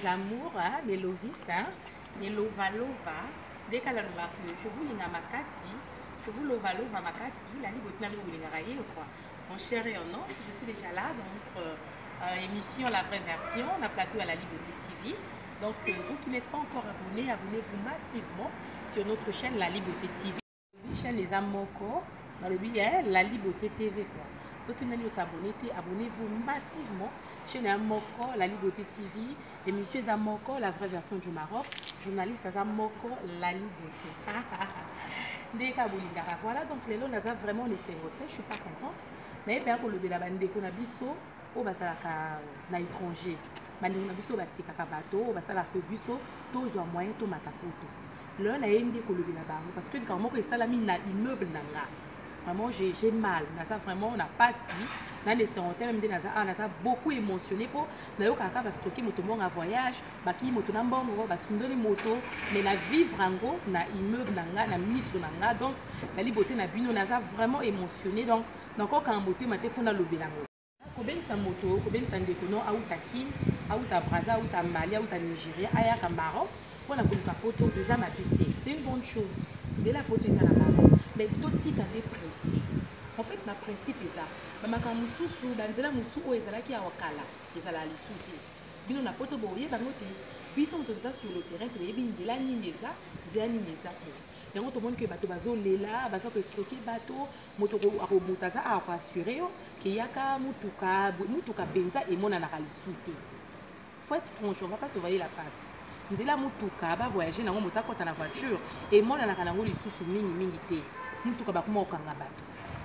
amours, hein, les lovistes, hein, les lova-lova, dès qu'elle a le marque, je vous l'ai makasi, je vous lova-lova makasi, la libre quoi. Mon cher et non, si je suis déjà là dans notre émission La Vraie Version, on a plateau à la Liberté TV. Donc, vous qui n'êtes pas encore abonnés, abonnez-vous massivement sur notre chaîne La Liberté TV. La chaîne Les Amoko, dans le billet, La Liberté TV, quoi. Ceux qui n'ont pas abonné, abonnez-vous massivement chez les Amoko, La Liberté TV, et Monsieur Zamoko, La Vraie Version du Maroc, journaliste Zamoko, La Liberté. Voilà, donc les lots, vraiment les sérotés, je ne suis pas contente. Mais bien pour le bande qu'on a biso, au basalaka na étranger. Bande on a biso batika bateau, au basalaka biso, tous en moyen to matapoto. Là, on a indi qu'on le bande parce que quand moi que salami na immeuble nanga. Vraiment j'ai mal, nasa vraiment on n'a pas si dans les sérotés même des nasa beaucoup émotionné pour na yo kaka parce que qui moto mon voyage, ba ki moto na mbongo ba sundoli moto, mais la vivre en gros na immeuble nanga na miso nanga donc la liberté na bino nasa vraiment émotionné donc quand on moto maté fona lobelango. Ko ben sa moto, ko ben sa ndekono auta kin, auta Brazza, auta Mali, auta Nigeria, aya ka Maroc, pour la koluka poto des amabilité. C'est une bonne chose. C'est la poto ça la Maroc. Mais tout si quand est précis. En fait, ma principe est ça. Mamaka mususu, banzela musu o ezala ki awakala, ezala lisuti. Bino na poto boye bangote. Biso moto ça sur le terrain to yebi ndela nineza, zela nineza te. Yango to monde que bato bazo lela, bazo ko escroquer bato, moto ko botaza a ko assurer yo que yaka mutuka benza et mona na lisuti. Faut être franc, on va pas se voiler la face. Nzela mutuka ba voyager nango mota kota na voiture et mona na kanango lisusu mingi te. Mutuka ba kuma okanga bato.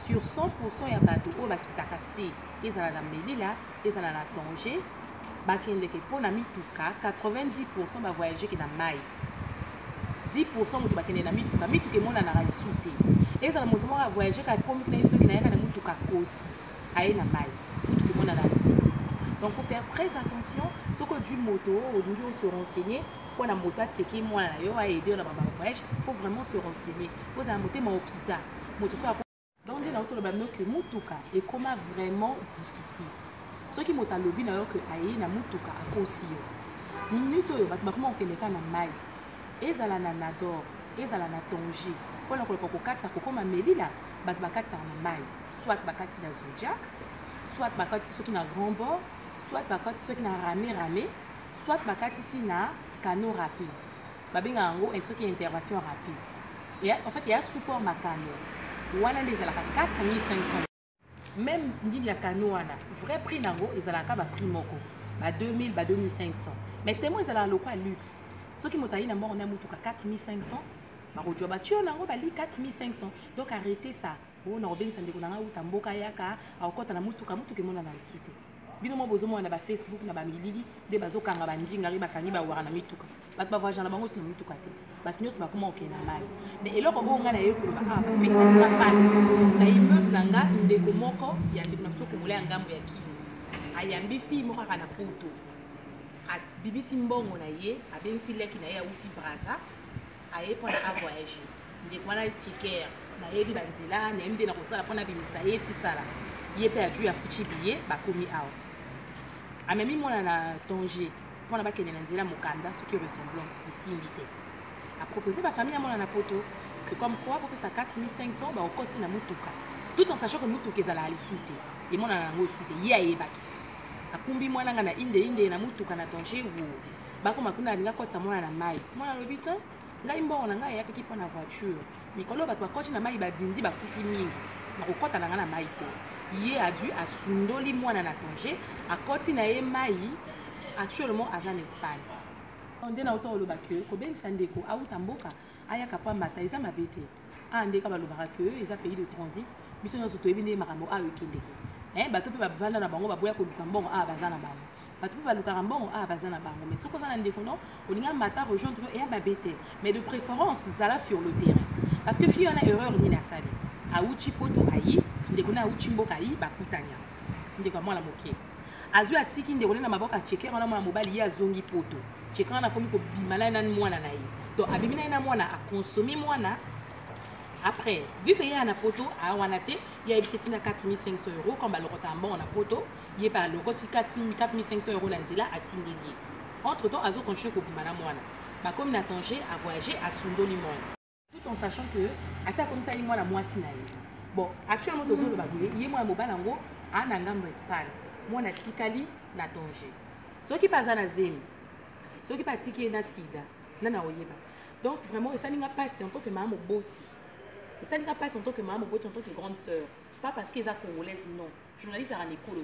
Sur 100% ya bato o bakitaka se ezala na melela, ezala na danger, bakende ke pona mituka 90% ba voyager ke na mai. 10% moto bakende na mituka mona na lisuti. Ezala moto mo voyager ka komi na isuki na yaka na mutuka kosi. Aye na mai. Mituka mona na lisuti. Donc il faut faire très attention ce que du moto on se renseigner pour la moto tseki moi na yo a aider na ba voyage, faut vraiment se renseigner. Faut za moto ma hôpital. Moto so donc dans auto le bamno que mutuka et comment vraiment difficile. Ceux qui moto lobby na yo que aye na mutuka akosi yo. Minute yo ba kuma okendeka na mai. Ezala na nador, ezala na danger. Pour la ko katsa ko koma melila, ba katsa na mai. Soit ba katsa na Zodiac, soit ba katsa ceux qui na grand bord, soit ba katsa ceux qui na ramé, soit ba katsa ici na canot rapide. Ba benga ngo et ceux qui intervention rapide. Et en fait il y a sous forme canot. Wana les alaka 4500. Même ndi ya canot wana, vrai prix nango ezalaka ba prix moko. Ba 2000, ba 2500. Mais tellement ezalaka lokwa luxe. Ceux qui m'ont na mort on a mutuka 4500. Ba ko joba tio nango ba li 4500. Donc arrêtez ça. On a obéi sandeko nanga uta mboka yaka akota na mutuka mona na lisuti. Bino mo bozo mo na ba Facebook na ba milili de bazo kanga ba njinga ri ba kangi ba wara na mituka. Bat ba voyage na bango na mituka te. Bat nyos ba kuma okena mai. Mais eloko bo nga na yekolo ba parce que ça ne passe. Na immeuble nanga ndeko moko ya ndeko na soko mole ngambo ya kini. Ayambi fi moko kana poto. A bibisi mbongo na ye, abensi leki na ye ya uti Brazza. Aye pour la voyage. Ndeko wana ticket na yebi banzela na mde na kosala pona bimisa ye tout ça là. Ye pe aju ya fuchi billet ba komi awa. Amemi mona na danger. Pona ba kene na nzela mokanda ce qui ressemblance ici invité. A proposer ba famille mona na poto que comme quoi pour que ça 4500 ba okoti na mutuka. Tout en sachant que mutuka ezala ali soute. Et mona na ngo soute ye ayebaki. Akumbi mwana nga na inde na mutuka na danger wo. Ba ko makuna linga kota mona na mai. Mona lobita ngai mbongo na ngai yakaki pona voiture. Mikolo bato bakoti na mai badinzi bakufi mingi. Na kokota na nga na mai te. Ye a dû à sundoli mwana na danger akoti na ye mai actuellement en Espagne. On dit na auto loba que ko ben sandeko auta mboka aya kapwa mata eza mabete. Ande ka balobaka que eza pays de transit. Biso nyoso to ebinde makambo a wekendeke. Bato pe babanda na bango baboya ko luka mbongo a bazana bango. Bato pe baluka mbongo a bazana bango. Mais soko zana ndeko non, olinga mata rejoindre et babete. Mais de préférence zala sur le terrain. Parce que fi yana erreur ni na sali. Auchi poto ayi ndeko na auchi mboka yi bakutanya ndeko mwana moke azwi atiki ndeko na maboka checker na mwana mobali ya zongi poto checker na komi ko bimala na mwana na yi to abimina na mwana a consommer mwana après vu que ya na poto a wana te ya ebiseti na 4500 € comme ba lokota mbongo na poto ye pa lokoti 4500 € na nzela atindeli entre temps azo continuer kobima na mwana bakomi na danger à voyager à sundoli mwana tout en sachant que asa comme ça mwana mwasi na ye bon actuellement tozoloba boye ye mwana mobala yango ana ngambo Espagne mwana tikali na danger soki baza na zemi soki batiki na sida nana oyeba donc vraiment esalinga passe en tant que maman moboti esalinga passe en tant que maman moboti en tant que grande sœur pas parce qu'ils a congolaise non journaliste à l'école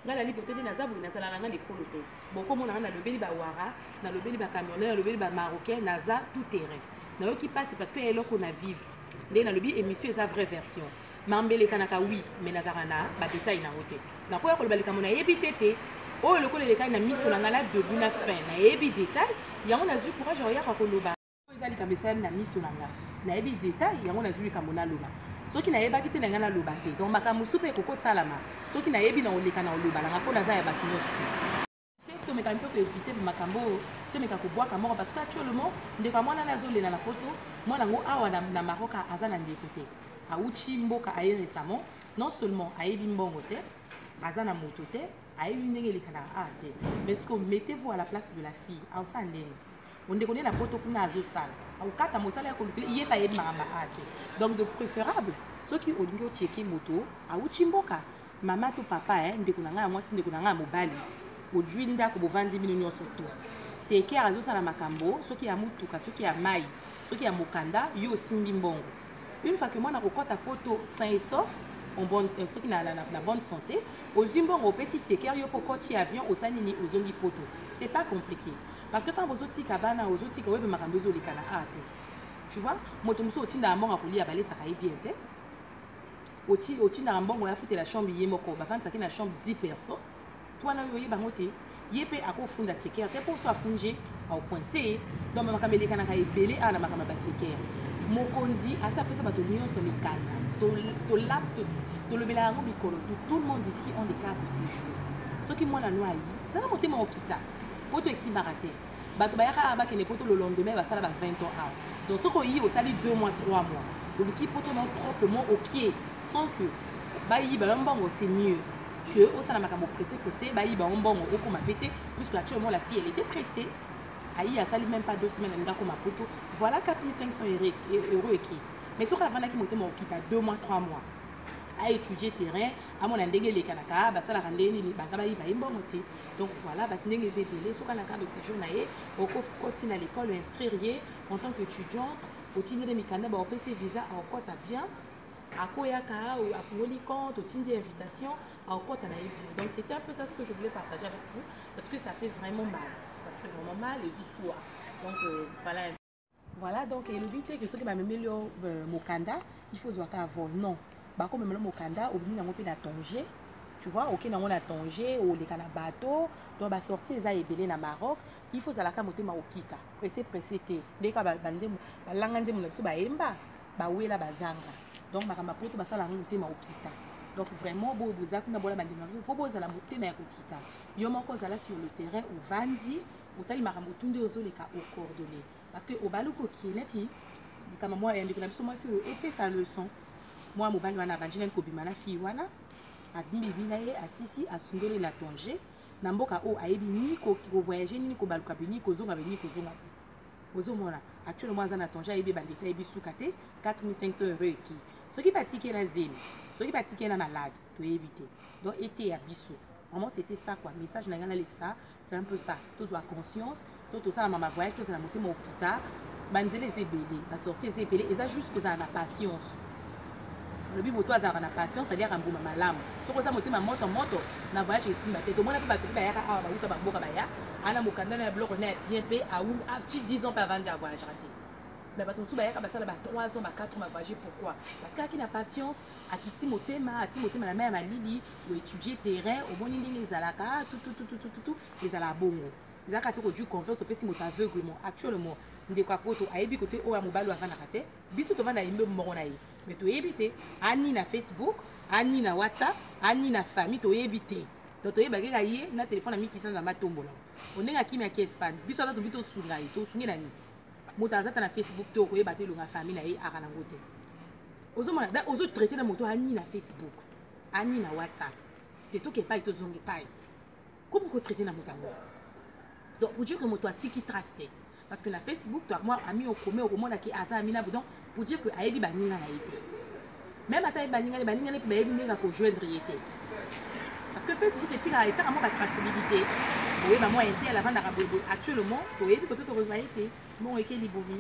nga la liberté de naza boye nazala na nga l'école te boko mona na lobeli ba wara na lobeli ba camionneur na lobeli ba marocain naza tout terrain na yo qui passe parce que eloko na vivre ndé na lobi émission eza vraie version mambele kanaka oui mais nazara na ba détail na route na ko ya ko balika mona yebi tete o le ko le kai na miso na ngala debout na fin na yebi détail yango na zu courage ya ko loba ezali kamesa na miso na nga na yebi détail yango na zu kamona loba soki na yebaki te na nga na loba te donc makambo supe koko salama soki na yebi na oleka na oloba na ko naza ya bato nyonso te tomeka mpe ko éviter makambo tomeka ko boaka moko parce que actuellement ndeko mwana nazolela na poto mwana ngo awa na Maroc aza na ndeko te auchi mboka aye récemment non seulement ayebi mbongo te aza na moto te ayebi ndenge eleka na te mais ce que mettez-vous à la place de la fille aosa ndenge ondeko nde na poto kuna azosala aokata mosala ya kolukile ye pa yebi makambo te donc de préférable soki olingi otieki moto auchi mboka mama to papa ndeko na ngai ya mwasi ndeko na ngai ya mobali ojwi ndako bovandi bino nyonso to tieke azosala makambo soki ya mutuka soki ya mai soki ya mokanda yo osimbi mbongo une fois que mwana kokota poto sain et sauf en bonne soki na bonne santé ozwi mbongo opesi tieke yo pokoti avion osali nini ozongi poto c'est pas compliqué parce que tant ozotika bana ozotika oyebe makambo ezoleka na te tu vois moto mosusu otindaka mbongo akolia balesaka ye bien te otindaka mbongo ya futela chambre ye moko bafandisaki na chambre 10 personnes wana oyo oyebango te ye mpe akofunda tiekere te mpo so afunge aopoinse donc makambo elekanaka ebele awa na makambo ya batiekere mokonzi asi apesa bato nyonso mikanda tolobela yango mikolo tout le monde ici ont des cartes de séjour soki mwana no ayi ezala motema okita po to ekimaka te bato bayaka awa bakende po to le lendemain basala ba 20 ans awa donc soki oyi osali 2 mois 3 mois oluki po to na proprement au pied sans que bayiba yo mbongo c'est mieux que au sana makambo pressé bayiba yo mbongo okoma pete puisque actuellement la fille elle était pressée ayi asali même pas 2 semaines ndako mapoto voilà 4500 euros eki mais soki avandaki motema okita 2 mois 3 mois à étudier terrain à mon ndenge les kanaka basala randeni banga bayiba mbongo te donc voilà ba ndenge ezebele soki na carte de séjour na ye okoti na l'école inscrire en tant qu'étudiant otindi de mikanda ba opc visa akota bien akoyaka ou afungoli compte otindi invitation akota na ye bien donc c'était un peu ça ce que je voulais partager avec vous parce que ça fait vraiment mal et du soir donc voilà donc le but est que ceux qui m'a mis le mokanda il faut zoaka avant non bah comme même le mokanda au bout d'un peu na danger tu vois ok na on a danger ou les cana bateau donc bah sortir ça ebelé na Maroc il faut zalaka motema okika pressé te ndeka bande balanga nzemu na biso ba emba ba wela bazanga donc makamba poto basala motema okita donc vraiment bo bozaka na bola bandinga faut bozala motema ya kokita yo moko zala sur le terrain au vandi otali makambo tunde ozoleka au coordonné parce que au baluko kieneti kama moi ndiko na biso moi sur epesa leçon moi mobali wana bandina kobima na fille wana abimbi na ye asisi asundole na danger na mboka o ayebi ni ko voyager ni ko baluka bini ko zonga ozomona actuellement aza na danger ayebi bandeka yebi sukate 4500 euros eki soki batike na zemi soki batike na malade to éviter donc été ya biso vraiment c'était ça quoi message na ngana Alexa c'est un peu ça tous la conscience surtout ça la maman voyage tous la montée mon pita banzele ezebele ba sortir ezebele eza juste que ça na patience le but moto azara na patience c'est-à-dire ambuma malamu soko za motema moto na voyage esimba te to mona pe bato ba yaka awa ba uta ba boka ba ya ana mokanda na bloc na bien pe a ou a 10 ans pas avant de voyage raté mais bato su ba yaka ba sala ba 3 ans ba 4 ans ba voyager pourquoi parce qu'il a patience akiti motema na mère malili ou étudier terrain au bon ndenge ezalaka tout ezala bongo ezaka to ko du confiance au pesi moto aveuglement actuellement ndeko apoto ayebi côté o ya mobalo avana kate biso to vanda imbe moko na ye mais to yebite ani na Facebook ani na WhatsApp ani na famille to yebite donc to yeba keka ye na téléphone na mikisa na matombola onenga kimia ki Espagne biso na to bito sunga ye to sungi nani moto azata na Facebook to ko yeba te longa famille na ye akana ngote ozomona da ozo traiter na moto ani na Facebook ani na WhatsApp te to ke pa to zonge pa comme ko traiter na moto ngo Donc pour dire que moi toi tiki trusté parce que na Facebook toi moi ami au commun au monde qui asa amina donc pour dire que ayebi baninga na été même ata baninga ne peut bayebi ninga ko joindre été parce que Facebook est tika etaka moi ba traçabilité oui ba moi été à la vente d'arabobo actuellement oui peut être heureusement été bon eke libomi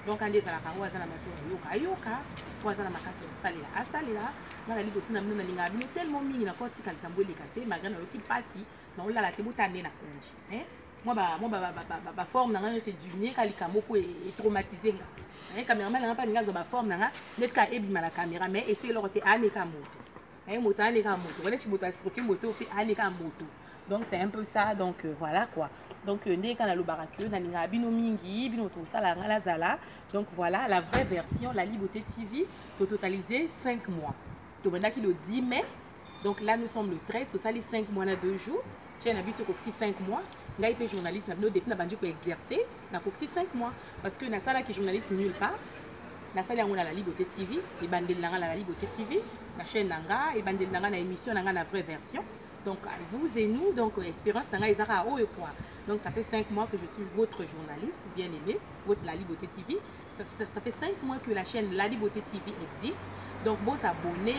donc ande za la kango za na mato yoka kwa za na makasi salela asalela na libo tuna mna linga bino tellement mingi na koti kaltambo lekate malgré na yoki pasi na ola la tebuta ne na konji moi forme nanga c'est du kalika moko et traumatisé nga caméraman nanga pa linga zo ba forme nanga net ka ebima la caméra mais essayer leur te ane ka moto moto ane ka moto wala chi moto asroki moto pe ane ka moto donc c'est un peu ça donc voilà quoi donc ndé kana lo barakyo na linga bino mingi bino to sala ngala zala donc voilà la vraie version la Liberté TV totalisé 5 mois to banda ki le 10 mai donc là nous sommes le 13 to sali 5 mois na 2 jours j'ai na biso ko 5 mois ngai pe journaliste na bino depuis na bandi ko exercer na ko 5 mois parce que na sala ki journaliste nulle part na sala yango na la Liberté TV et bandel nanga la Liberté TV na chaîne nanga et bandel nanga na émission nanga na vraie version donc vous et nous donc espérance nanga ezaka o et quoi donc ça fait 5 mois que je suis votre journaliste bien aimé votre la Liberté TV ça fait 5 mois que la chaîne la Liberté TV existe. Donc, vous s'abonner,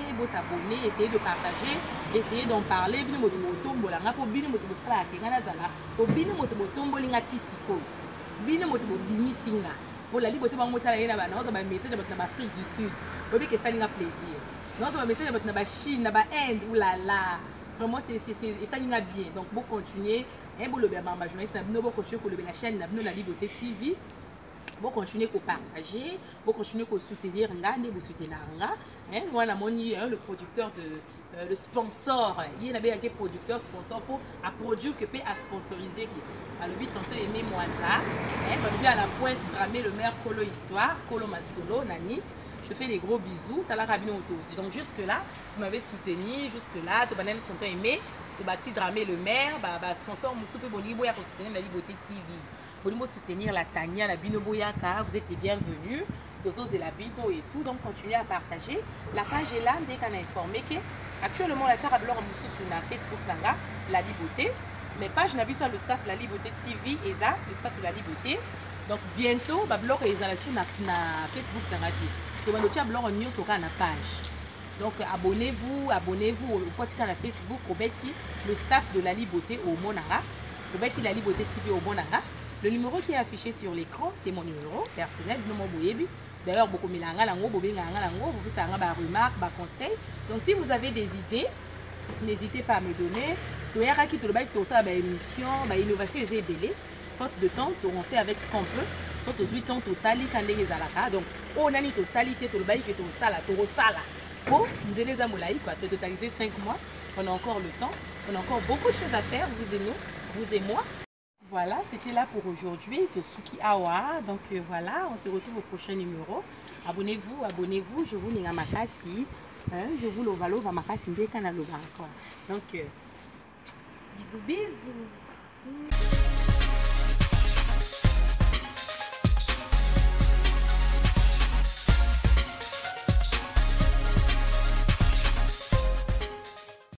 essayez de partager, essayez d'en parler. Bino moto motombo la ngapo bino moto bosala kengana zala. O bino moto motombo linga tisiko. Bino moto bini singa. Pour la Liberté ba motala yena ba na ba message ba na Afrique du Sud. Obi que ça linga plaisir. Non ça ba message ba na ba Chine, na ba Inde ou là là. Vraiment c'est ça linga bien. Donc, vous continuer bon le ba journaliste na bino bo continuer ko le la chaîne na bino la Liberté TV. Vous continuez à partager, vous continuez à soutenir Ngane, vous soutenez Nga. Moi, le producteur le sponsor, il y a des producteurs sponsors pour à produire que à sponsoriser. Alors, lui, tantôt aimé moi ça. Comme à la pointe, dramer le maire Kolo Histoire, Kolo Masolo, Nanis. Je fais des gros bisous. Donc, jusque-là, vous m'avez soutenu. Jusque-là, tu vas tantôt aimé. Tu vas dramer le maire, sponsor, Moussoupe Bonibo, pour soutenir la Liberté TV. Pour soutenir la Tania, la Bino Boyaka, vous êtes les bienvenus. Tozo et la Bino et tout, donc continuez à partager. La page est là, dès qu'on a informé que actuellement la Tara Blog sur Facebook la Liberté. Mais page n'a vu sur le staff la Liberté TV et ça, le staff de la Liberté. Donc bientôt, le blog est sur Facebook la radio. Donc on a blog news sur la page. Donc abonnez-vous au podcast à Facebook au Betty, le staff de la Liberté au Monara, au Betty la Liberté TV au Monara. Le numéro qui est affiché sur l'écran, c'est mon numéro personnel. D'ailleurs, beaucoup de remarques, conseils. Donc, si vous avez des idées, n'hésitez pas à me donner. Innovation est belle. Faute de temps, on fait avec ce qu'on peut. Faute de 8 ans, on sali quand les alaka. Donc, on a mis tout sali, tout le bail, tout le sala, tout le sala. Bon, nous allons les amolaï, quoi. Totaliser 5 mois. On a encore le temps. On a encore beaucoup de choses à faire, vous et nous, vous et moi. Voilà, c'était là pour aujourd'hui, Tosuki Awa. Donc voilà, on se retrouve au prochain numéro. Abonnez-vous, je vous n'ai makasi. Je vous l'ovalo, va makasi ndeka na loba encore. Donc bisous.